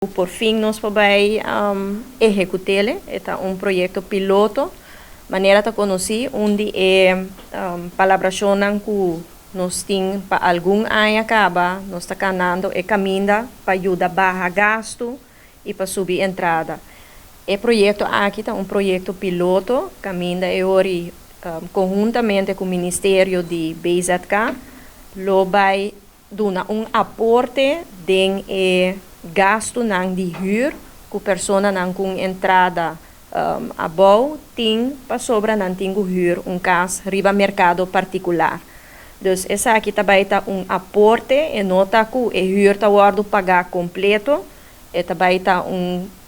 Por fim, nós vamos executá-lo. É um projeto piloto, maneira de conhecer, onde palavras que nós temos para algum ano acaba, nós está ganhando e caminho para ajudar a baixar gasto e para subir entrada. O projeto aqui é um projeto piloto, caminha e conjuntamente com o Ministério de BZK, lo vai dar aporte de gasto de huur, que a pessoa não com entrada a bom tem para sobra não tem huur, caso riba mercado particular. Então, essa aqui também é aporte e nota que o huur está guardo pagar completo e também está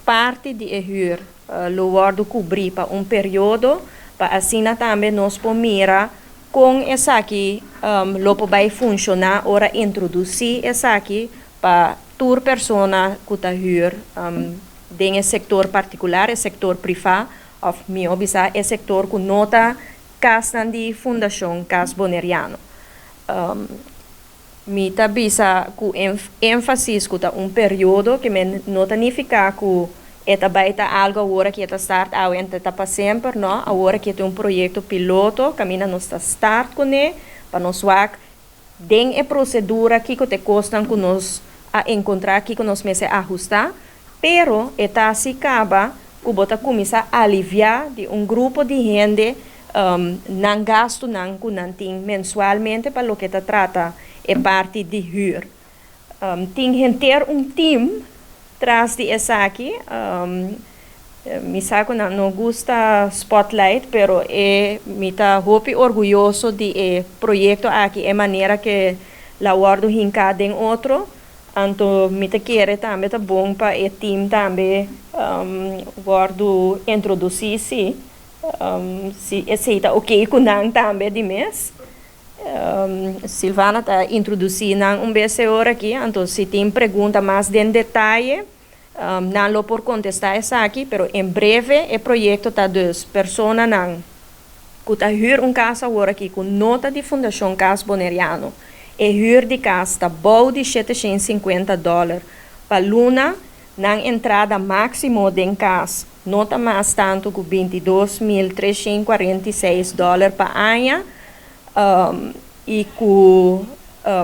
parte de huur lo guardo cobrir para período para assim também nós podemos com essa aqui lo vai funcionar ora introduzir essa aqui para toda pessoa que está huur em setor particular, e setor privado, ou meu bisa é setor que nota casa de fundação Cas Boneriano. Mita bisa com ênfase que período que me nota significa que eta baita algo agora que está start a está para sempre, não? Agora que é projeto piloto, caminha nós está start com ele, para nós ver den a procedura que te custa que nós a encontrar que nós meses ajustar, pero eta se acaba que bota começar a aliviar de grupo de gente não gasto não que não tem mensualmente para o que te trata é parte de huur. Tem que ter time tras de essa aqui, me saco não gusta spotlight, pero me está muito orgulhoso de projeto aqui, é maneira que la guardo hincada em outro, então me te quer também tá bom para o time também guardo introduzir se aceita ok com não também de mês. Silvana está introduzindo vez aqui, então se tem pergunta mais em detalhe, não lo por contestar essa aqui, pero em breve o projeto está duas pessoas não que está huur casa agora aqui com nota de Fundação Cas Boneriano e huur de casa está bom de $750 para luna na entrada máximo de casa nota mais tanto que $22.346 para ano. E que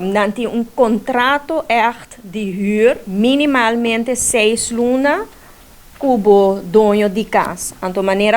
não tem contrato echt de huur, minimalmente 6 lunas como dono de casa. Então, maneira